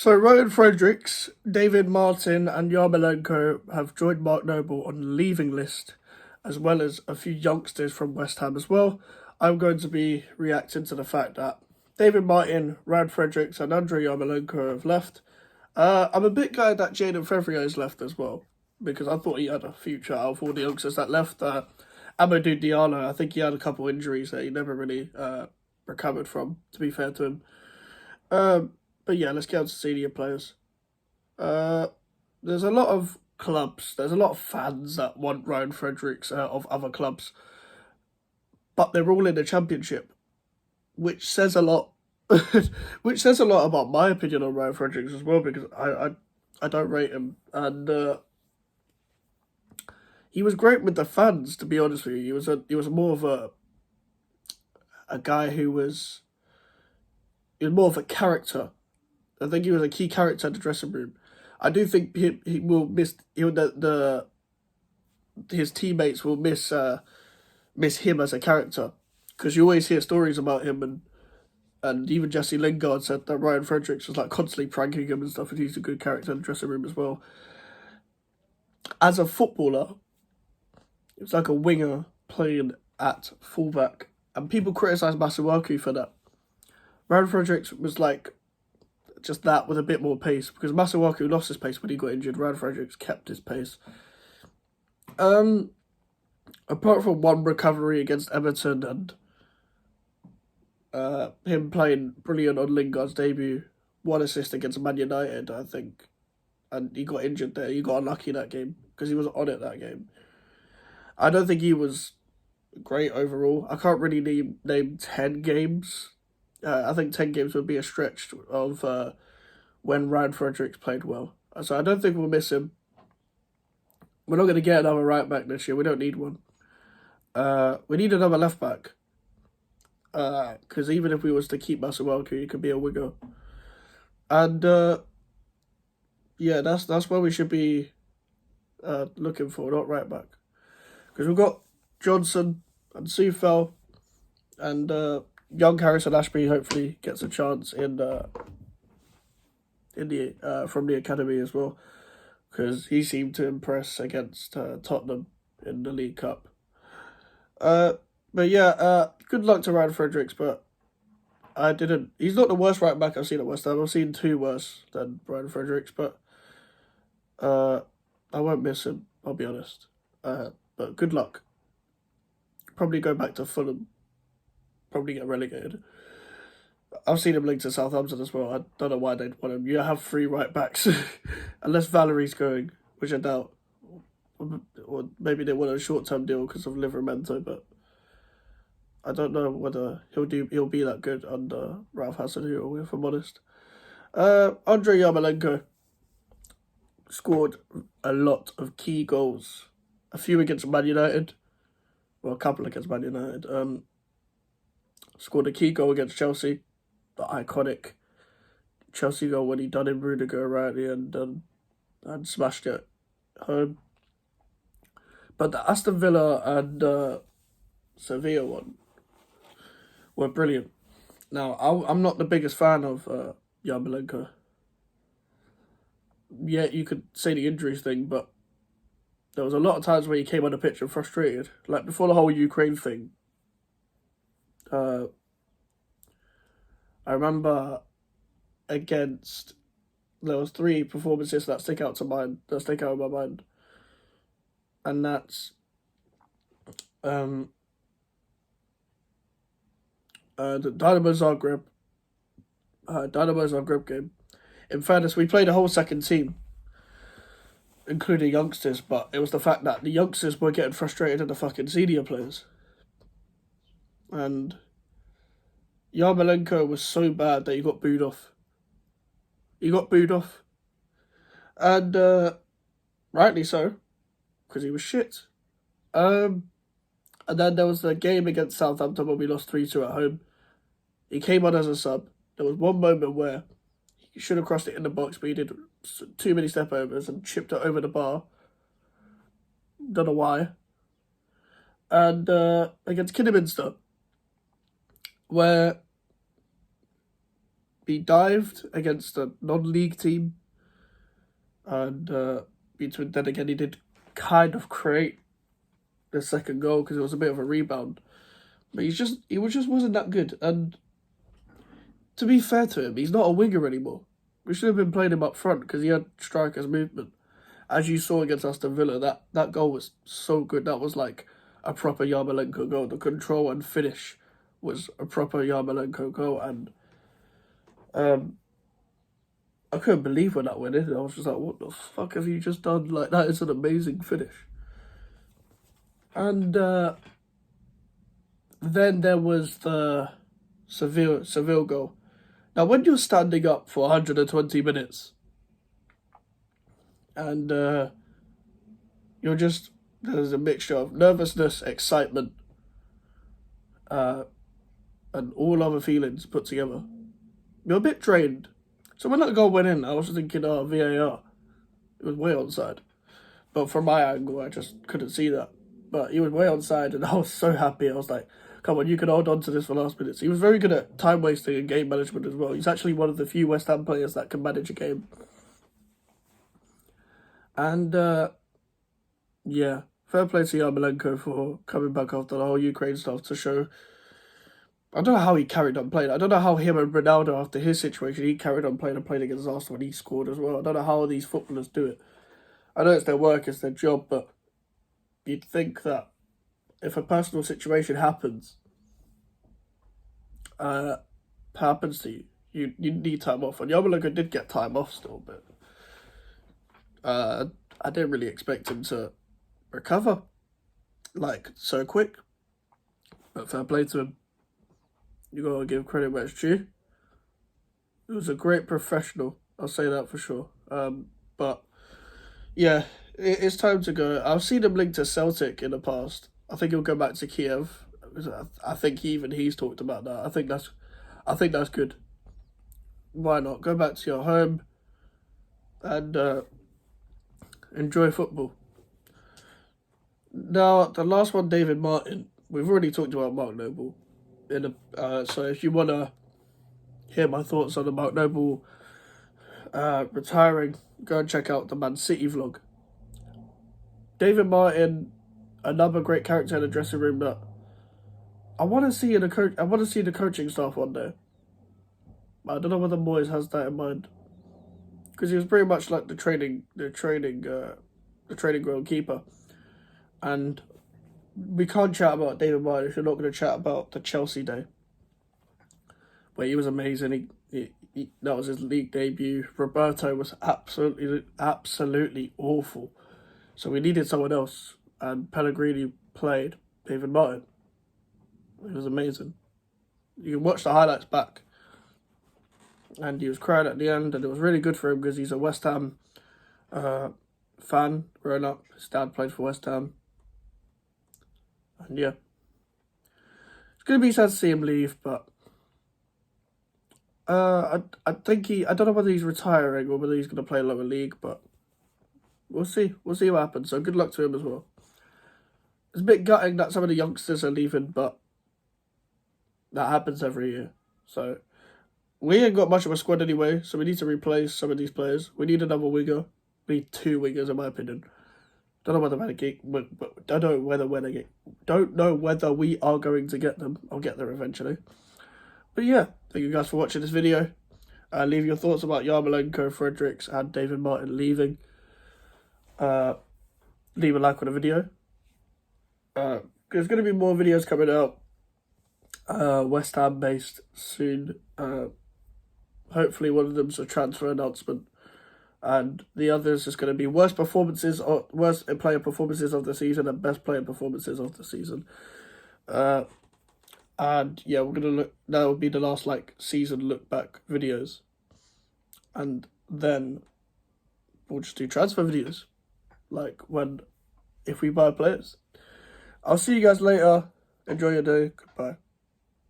So Ryan Fredericks, David Martin and Yarmolenko have joined Mark Noble on the leaving list, as well as a few youngsters from West Ham as well. I'm going to be reacting to the fact that David Martin, Ryan Fredericks and Andrei Yarmolenko have left. I'm a bit glad that Jaden Fevrier has left as well, because I thought he had a future out of all the youngsters that left. Amadou Diallo, I think he had a couple injuries that he never really recovered from, to be fair to him. But yeah, let's get on to senior players. There's a lot of clubs, there's a lot of fans that want Ryan Fredericks of other clubs, but they're all in the Championship, which says a lot. Which says a lot about my opinion on Ryan Fredericks as well, because I don't rate him, and he was great with the fans. To be honest with you, he was more of a guy who was more of a character. I think he was a key character in the dressing room. I do think he will miss his teammates will miss him as a character, because you always hear stories about him, and even Jesse Lingard said that Ryan Fredericks was like constantly pranking him and stuff, and he's a good character in the dressing room as well. As a footballer, it was like a winger playing at fullback, and people criticise Masuaku for that. Ryan Fredericks was like just that with a bit more pace, because Masuaku lost his pace when he got injured. Ryan Fredericks kept his pace. Apart from one recovery against Everton and him playing brilliant on Lingard's debut, one assist against Man United, I think, and he got injured there. He got unlucky that game because he was on it that game. I don't think he was great overall. I can't really name 10 games. I think 10 games would be a stretch of when Ryan Fredericks played well. So I don't think we'll miss him. We're not going to get another right back this year. We don't need one. We need another left back. Because even if we was to keep Masuaku, he could be a winger. And yeah, that's where we should be looking for, not right back. Because we've got Johnson and Sufel, and young Harrison Ashby hopefully gets a chance in the from the academy as well, because he seemed to impress against Tottenham in the League Cup. But yeah, good luck to Ryan Fredericks, but he's not the worst right back I've seen at West Ham. I've seen two worse than Ryan Fredericks, but I won't miss him, I'll be honest. But good luck. Probably go back to Fulham. Probably get relegated. I've seen him linked to Southampton as well. I don't know why they'd want him. You have three right backs. Unless Valerie's going, which I doubt. Or maybe they want a short-term deal because of Livramento, but I don't know whether he'll be that good under Ralph Hasenhuttl, if I'm honest. Andrei Yarmolenko scored a lot of key goals. A few against Man United. Well, a couple against Man United. Scored a key goal against Chelsea. The iconic Chelsea goal when he done in Rudiger right at the end and smashed it home. But the Aston Villa and Sevilla one were brilliant. Now, I'm not the biggest fan of Yarmolenko. Yeah, you could say the injuries thing, but there was a lot of times where he came on the pitch and frustrated. Like before the whole Ukraine thing. I remember there was three performances that stick out in my mind. And that's the Dynamo Zagreb game. In fairness, we played a whole second team, including youngsters, but it was the fact that the youngsters were getting frustrated at the fucking senior players. And Yarmolenko was so bad that he got booed off. And rightly so, because he was shit. And then there was the game against Southampton when we lost 3-2 at home. He came on as a sub. There was one moment where he should have crossed it in the box, but he did too many step overs and chipped it over the bar. Don't know why. And against Kidderminster, where he dived against a non-league team, and then again he did kind of create the second goal because it was a bit of a rebound, but he just wasn't that good. And to be fair to him, he's not a winger anymore. We should have been playing him up front because he had striker's movement. As you saw against Aston Villa, that goal was so good. That was like a proper Yarmolenko goal. The control and finish was a proper Yarmolenko goal, and I couldn't believe when that went in. I was just like, what the fuck have you just done? Like, that is an amazing finish. And then there was the Seville goal. Now, when you're standing up for 120 minutes and there's a mixture of nervousness, excitement, and all other feelings put together, you're a bit drained. So when that goal went in, I was thinking, oh, VAR. It was way onside. But from my angle, I just couldn't see that. But he was way onside, and I was so happy. I was like, come on, you can hold on to this for last minutes. He was very good at time wasting and game management as well. He's actually one of the few West Ham players that can manage a game. And, yeah, fair play to Yarmolenko for coming back after the whole Ukraine stuff to show. I don't know how he carried on playing. I don't know how him and Ronaldo, after his situation, he carried on playing and played against Arsenal and he scored as well. I don't know how these footballers do it. I know it's their work, it's their job, but you'd think that if a personal situation happens to you, you need time off. And Yarmolenko did get time off still, but I didn't really expect him to recover like so quick. But fair play to him. You gotta give credit where it's due. He was a great professional, I'll say that for sure. But yeah, it's time to go. I've seen him linked to Celtic in the past. I think he'll go back to Kiev. I think he's talked about that. I think that's good. Why not? Go back to your home and enjoy football. Now, the last one, David Martin. We've already talked about Mark Noble. So if you want to hear my thoughts on the Mark Noble retiring, go and check out the Man City vlog. David Martin, another great character in the dressing room that I want to see in the I want to see the coaching staff one day. I don't know whether Moyes has that in mind, because he was pretty much like the training ground keeper, and we can't chat about David Martin if you're not going to chat about the Chelsea day, where he was amazing. That was his league debut. Roberto was absolutely awful. So we needed someone else, and Pellegrini played David Martin. It was amazing. You can watch the highlights back. And he was crying at the end, and it was really good for him because he's a West Ham fan growing up. His dad played for West Ham. And yeah. It's going to be sad to see him leave, but I think I don't know whether he's retiring or whether he's going to play lower league, but we'll see. We'll see what happens. So good luck to him as well. It's a bit gutting that some of the youngsters are leaving, but that happens every year. So we ain't got much of a squad anyway, so we need to replace some of these players. We need another winger. We need 2 wingers, in my opinion. Don't know whether we are going to get them. I'll get there eventually. But yeah, thank you guys for watching this video. Leave your thoughts about Yarmolenko, Fredericks, and David Martin leaving. Leave a like on the video. There's going to be more videos coming out. West Ham based soon. Hopefully one of them's a transfer announcement, and the others is going to be worst player performances of the season and best player performances of the season. And yeah, we're gonna look. That will be the last season look back videos, and then we'll just do transfer videos, if we buy players. I'll see you guys later. Enjoy your day. Goodbye.